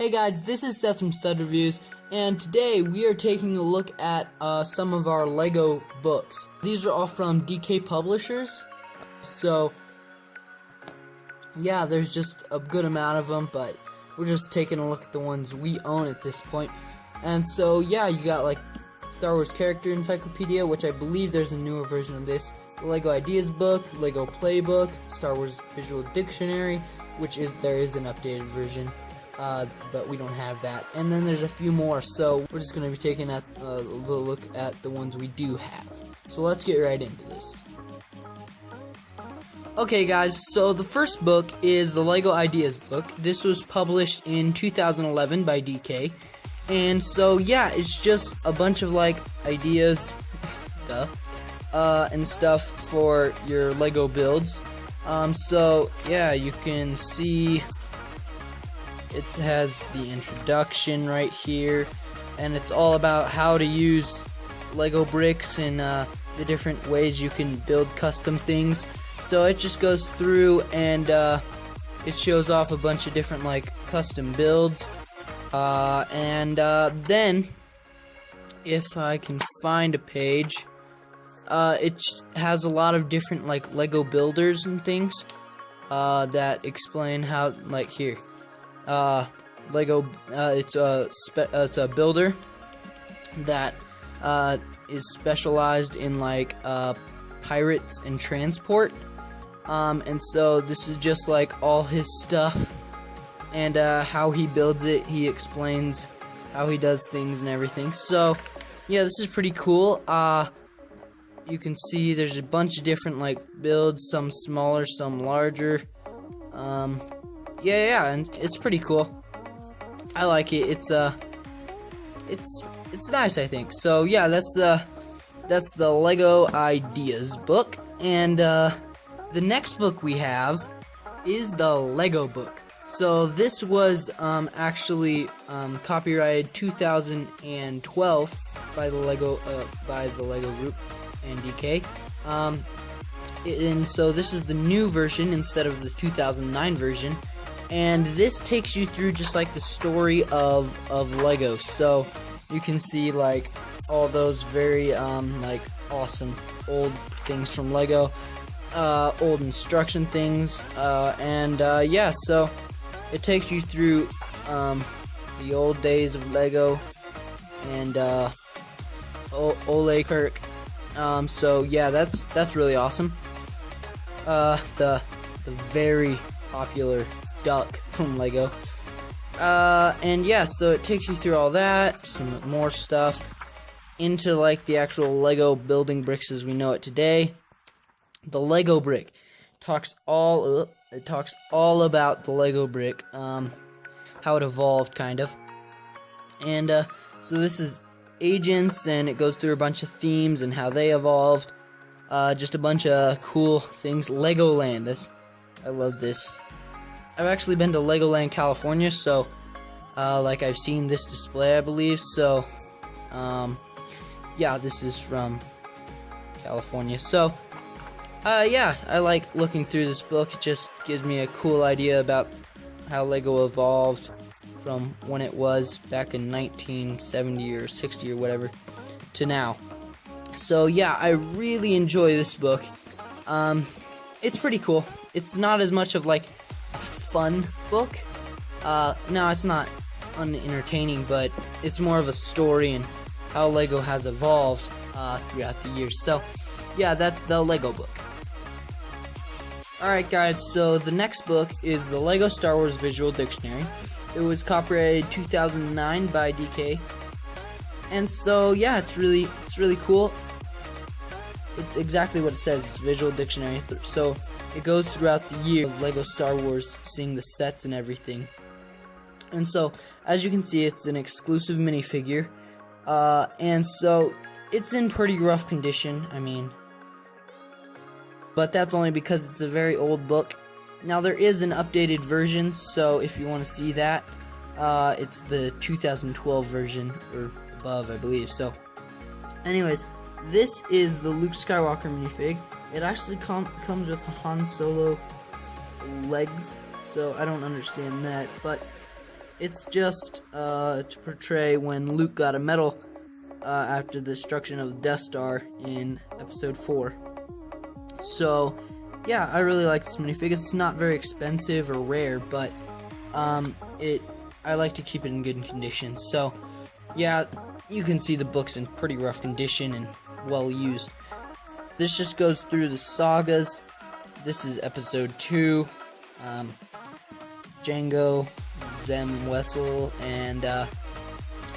Hey guys, this is Seth from Stud Reviews, and today we are taking a look at some of our LEGO books. These are all from DK Publishers, so yeah, there's just a good amount of them, but we're just taking a look at the ones we own at this point. And so yeah, you got like Star Wars Character Encyclopedia, which I believe there's a newer version of this, the LEGO Ideas book, LEGO Playbook, Star Wars Visual Dictionary, which there is an updated version. But we don't have that. And then there's a few more, so we're just going to be taking a little look at the ones we do have. So let's get right into this. Okay guys, so the first book is the LEGO Ideas book. This was published in 2011 by DK. And so yeah, it's just a bunch of like ideas and stuff for your LEGO builds. So yeah, you can see it has the introduction right here, and it's all about how to use LEGO bricks and the different ways you can build custom things. So it just goes through and it shows off a bunch of different like custom builds, and then if I can find a page, it has a lot of different like LEGO builders and things that explain how, like here. LEGO, it's a builder that is specialized in like pirates and transport, and so this is just like all his stuff and how he builds it. He explains how he does things and everything. So yeah, this is pretty cool. You can see there's a bunch of different like builds, some smaller, some larger. Yeah, and it's pretty cool. I like it. It's nice, I think. So yeah, that's the LEGO Ideas book, and the next book we have is the LEGO book. So this was actually copyrighted 2012 by the LEGO group and DK. And so this is the new version instead of the 2009 version. And this takes you through just like the story of LEGO. So you can see like all those very like awesome old things from LEGO, old instruction things, and yeah, so it takes you through the old days of LEGO and Ole Kirk. So yeah, that's really awesome. The very popular duck from LEGO, and yeah, so it takes you through all that, some more stuff into like the actual LEGO building bricks as we know it today. The LEGO brick talks all about the LEGO brick, how it evolved kind of, and so this is agents, and it goes through a bunch of themes and how they evolved, just a bunch of cool things. Legoland, I love this. I've actually been to Legoland, California, so like I've seen this display, I believe. So yeah, this is from California. So yeah, I like looking through this book. It just gives me a cool idea about how LEGO evolved from when it was back in 1970 or 60 or whatever to now. So yeah, I really enjoy this book. It's pretty cool. It's not as much of like a fun book. No, it's not unentertaining, but it's more of a story and how LEGO has evolved throughout the years. So yeah, that's the LEGO book. Alright guys, so the next book is the LEGO Star Wars Visual Dictionary. It was copyrighted 2009 by DK. And so yeah, it's really cool. It's exactly what it says. It's Visual Dictionary. So it goes throughout the year of LEGO Star Wars, seeing the sets and everything. And so, as you can see, it's an exclusive minifigure. And so, it's in pretty rough condition, I mean. But that's only because it's a very old book. Now, there is an updated version, so if you want to see that, it's the 2012 version, or above, I believe. So, anyways, this is the Luke Skywalker minifig. It actually comes with Han Solo legs, so I don't understand that, but it's just to portray when Luke got a medal after the destruction of the Death Star in Episode 4. So, yeah, I really like this minifig. It's not very expensive or rare, but I like to keep it in good condition. So, yeah, you can see the book's in pretty rough condition and well used. This just goes through the sagas. This is Episode 2. Django, Zem Wessel, and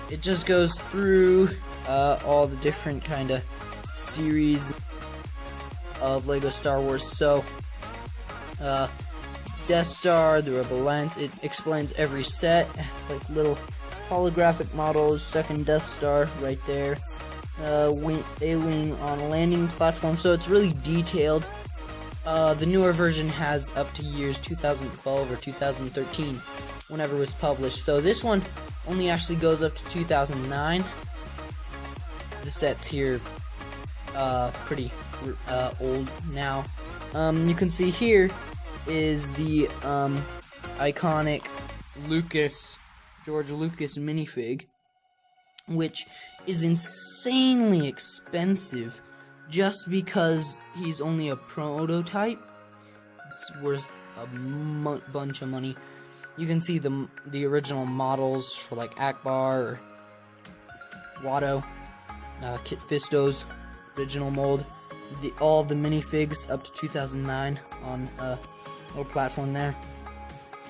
it just goes through all the different kind of series of Lego Star Wars. So, Death Star, the Rebel Alliance, it explains every set. It's like little holographic models, second Death Star right there, A-Wing on a landing platform, so it's really detailed. The newer version has up to years 2012 or 2013, whenever it was published. So this one only actually goes up to 2009. The set's here pretty old now. You can see here is the iconic George Lucas minifig, which is insanely expensive just because he's only a prototype. It's worth a bunch of money. You can see the original models for like Akbar or Watto, Kit Fisto's original mold. All the minifigs up to 2009 on a little platform there,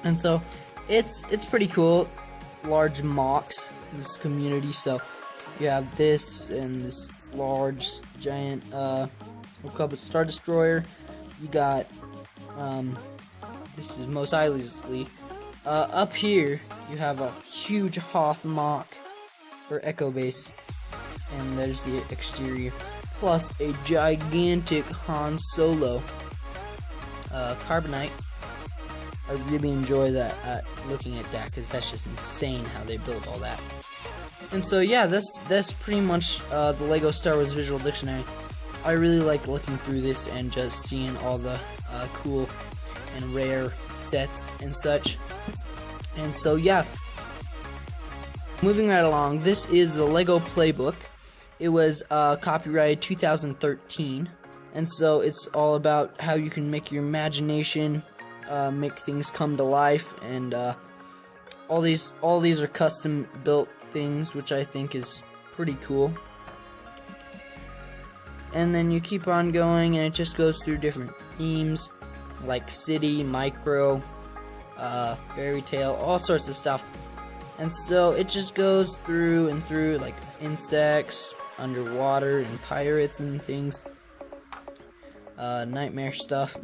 and so it's pretty cool. Large mocks in this community, so you have this and this large giant we'll call it Star Destroyer. You got this is Mos Eisley. Up here you have a huge Hoth mock for Echo Base, and there's the exterior, plus a gigantic Han Solo Carbonite. I really enjoy that, looking at that, because that's just insane how they built all that. And so yeah, that's pretty much the Lego Star Wars Visual Dictionary. I really like looking through this and just seeing all the cool and rare sets and such. And so yeah, moving right along, this is the Lego Playbook. It was copyrighted 2013, and so it's all about how you can make your imagination make things come to life, and all these are custom built things, which I think is pretty cool. And then you keep on going, and it just goes through different themes like city, micro, fairy tale, all sorts of stuff. And so it just goes through and through, like insects, underwater, and pirates and things, nightmare stuff.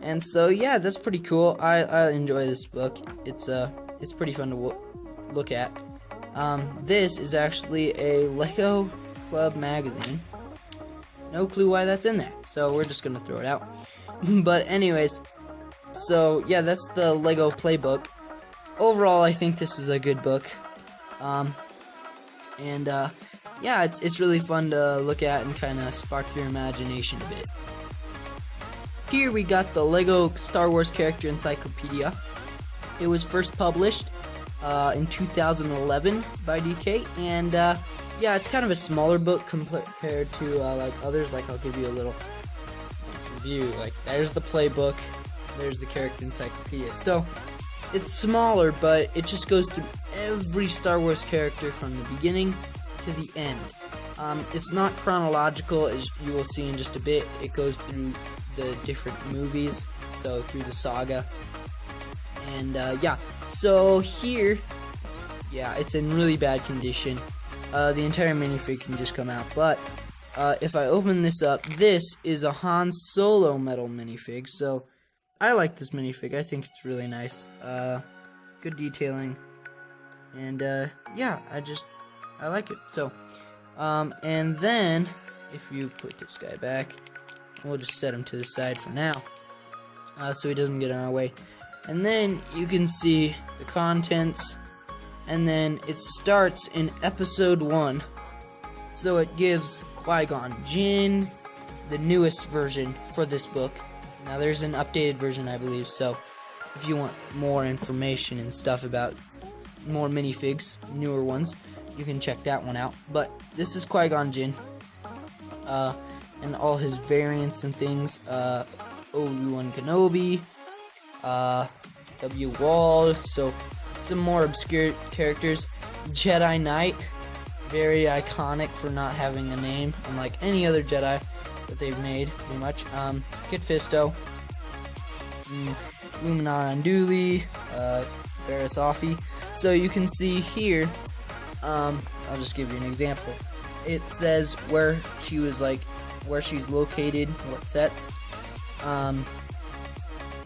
And so yeah, that's pretty cool. I enjoy this book. It's pretty fun to look at. This is actually a Lego Club magazine. No clue why that's in there, so we're just gonna throw it out. But anyways, so yeah, that's the Lego Playbook. Overall, I think this is a good book. Yeah, it's really fun to look at and kind of spark your imagination a bit. Here we got the Lego Star Wars Character Encyclopedia. It was first published in 2011 by DK, and yeah, it's kind of a smaller book compared to like others. Like, I'll give you a little review. Like, there's the playbook, there's the Character Encyclopedia. So it's smaller, but it just goes through every Star Wars character from the beginning to the end. It's not chronological, as you will see in just a bit. It goes through the different movies, so through the saga. And yeah, so here, yeah, it's in really bad condition. The entire minifig can just come out, but if I open this up, this is a Han Solo metal minifig. So I like this minifig. I think it's really nice. Good detailing, and yeah, I like it. So and then if you put this guy back, we'll just set him to the side for now, so he doesn't get in our way. And then you can see the contents, and then it starts in episode 1. So it gives Qui-Gon Jinn, the newest version for this book. Now there's an updated version, I believe, so if you want more information and stuff about more minifigs, newer ones. You can check that one out. But this is Qui-Gon Jinn, and all his variants and things. Obi-Wan Kenobi, W. Wall, so some more obscure characters. Jedi Knight, very iconic for not having a name, unlike any other Jedi that they've made, pretty much. Kit Fisto, Luminara Unduli, Barriss Offee. So you can see here, I'll just give you an example. It says where she was, like, where she's located, what sets, and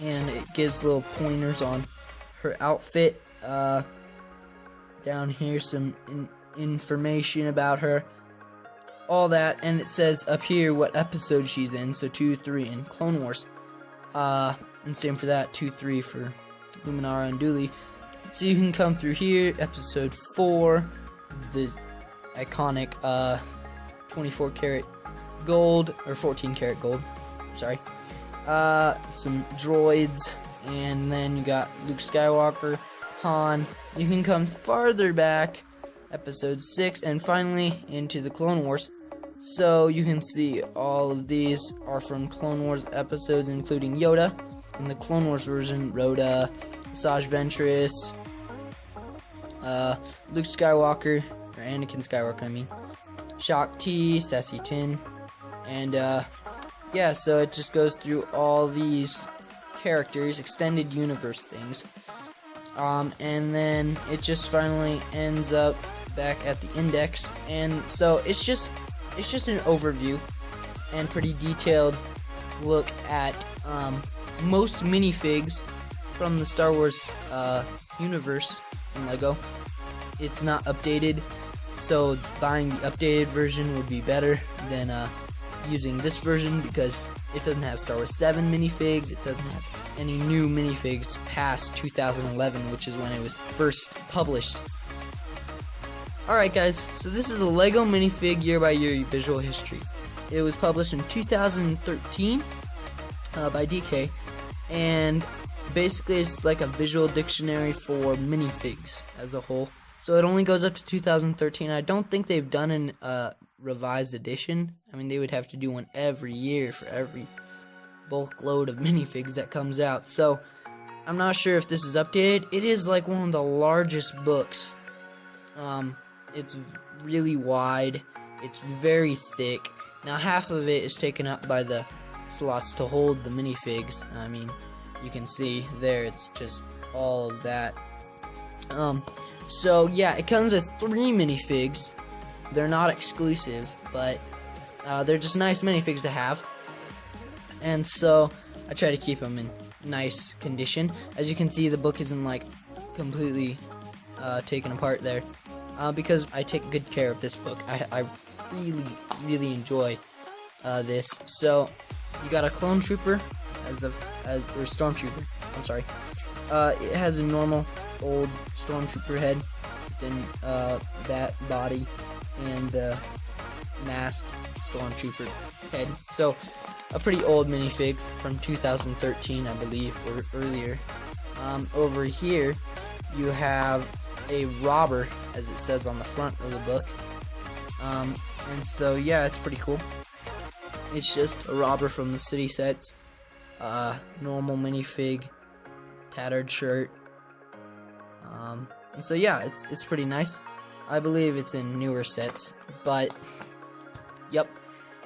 it gives little pointers on her outfit. Down here, some information about her, all that, and it says up here what episode she's in, so 2, 3 in Clone Wars, and same for that, 2, 3 for Luminara Unduli. So you can come through here, episode 4, the iconic 24 karat gold, or 14 karat gold, sorry, some droids, and then you got Luke Skywalker, Han. You can come farther back, episode 6, and finally into the Clone Wars. So you can see all of these are from Clone Wars episodes, including Yoda. In the Clone Wars version, Rhoda, Asajj Ventress, Luke Skywalker, or Anakin Skywalker, I mean, Shaak Ti, Sassy Tin, and yeah, so it just goes through all these characters, extended universe things. And then it just finally ends up back at the index, and so it's just an overview and pretty detailed look at most minifigs from the Star Wars universe in LEGO. It's not updated, so buying the updated version would be better than using this version, because it doesn't have Star Wars 7 minifigs, it doesn't have any new minifigs past 2011, which is when it was first published. Alright guys, so this is the LEGO minifig year by year visual history. It was published in 2013 by DK, and basically it's like a visual dictionary for minifigs as a whole. So it only goes up to 2013. I don't think they've done a revised edition. I mean, they would have to do one every year for every bulk load of minifigs that comes out. So I'm not sure if this is updated. It is like one of the largest books. It's really wide. It's very thick. Now half of it is taken up by the slots to hold the minifigs. I mean, you can see there, it's just all of that. So yeah, it comes with 3 minifigs. They're not exclusive, but they're just nice minifigs to have. And so I try to keep them in nice condition. As you can see, the book isn't like completely taken apart there, because I take good care of this book. I really enjoy this. So you got a clone trooper or stormtrooper. I'm sorry. It has a normal old stormtrooper head, then that body and the masked stormtrooper head. So a pretty old minifig from 2013, I believe, or earlier. Over here you have a robber, as it says on the front of the book. And so yeah, it's pretty cool. It's just a robber from the city sets. Normal minifig, tattered shirt. And so yeah, it's pretty nice. I believe it's in newer sets, but yep.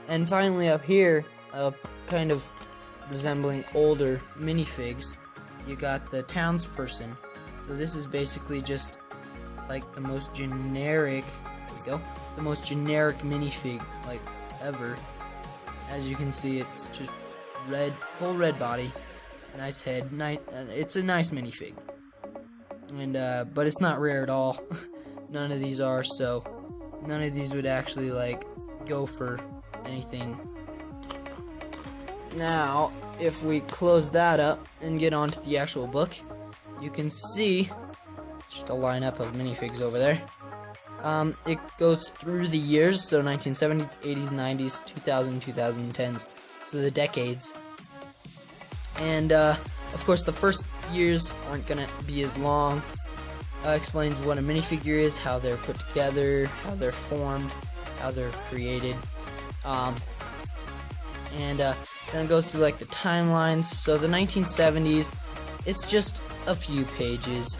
And finally up here, kind of resembling older minifigs, you got the townsperson. So this is basically just like the most generic, there we go, the most generic minifig like ever. As you can see, it's just red, full red body, nice head, it's a nice minifig. And but it's not rare at all. None of these are, so none of these would actually like go for anything. Now, if we close that up and get onto the actual book, you can see just a lineup of minifigs over there. It goes through the years, so 1970s, 80s, 90s, 2000, 2010s, so the decades. And of course, the first years aren't gonna be as long. explains what a minifigure is, how they're put together, how they're formed, how they're created, and then it goes through like the timelines. So the 1970s, it's just a few pages,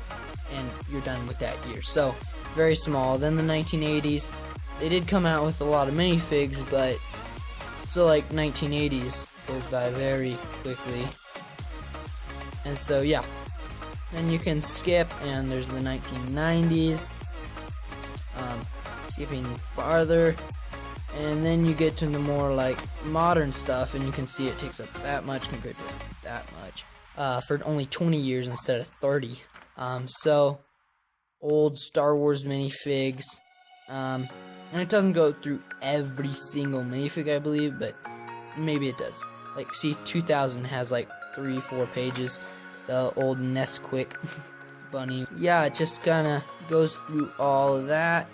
and you're done with that year. So very small. Then the 1980s, they did come out with a lot of minifigs, but so like 1980s goes by very quickly. And so yeah, then you can skip, and there's the 1990s, skipping farther, and then you get to the more like modern stuff, and you can see it takes up that much compared to that much, for only 20 years instead of 30. So old Star Wars minifigs, and it doesn't go through every single minifig, I believe, but maybe it does. Like, see, 2000 has like 3-4 pages. The old Nesquik bunny. Yeah, it just kind of goes through all of that.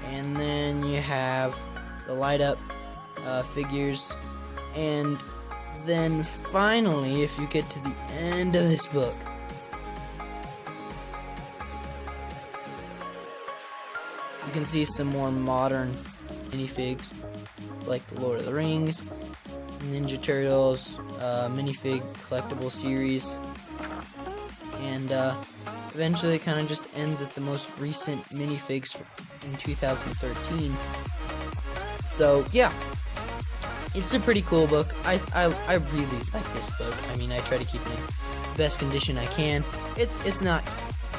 And then you have the light up figures. And then finally, if you get to the end of this book, you can see some more modern minifigs, like the Lord of the Rings, Ninja Turtles, minifig collectible series, and eventually it kind of just ends at the most recent minifigs in 2013. So yeah, it's a pretty cool book. I really like this book. I mean, I try to keep it in the best condition I can. It's not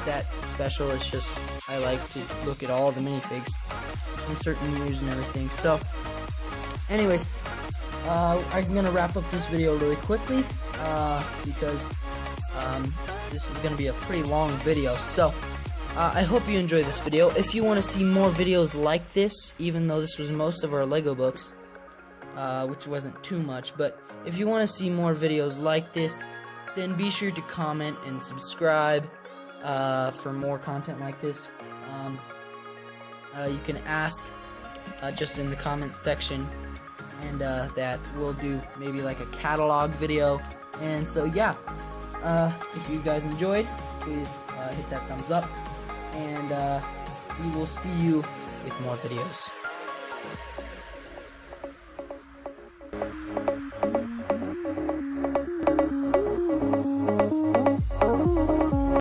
that special. It's just I like to look at all the minifigs in certain years and everything. So anyways, I'm gonna wrap up this video really quickly because this is gonna be a pretty long video. So I hope you enjoyed this video. If you want to see more videos like this, even though this was most of our Lego books, which wasn't too much, but if you want to see more videos like this, then be sure to comment and subscribe for more content like this. You can ask just in the comment section, and that we'll do maybe like a catalog video. And so yeah, if you guys enjoyed, please hit that thumbs up, and we will see you with more videos.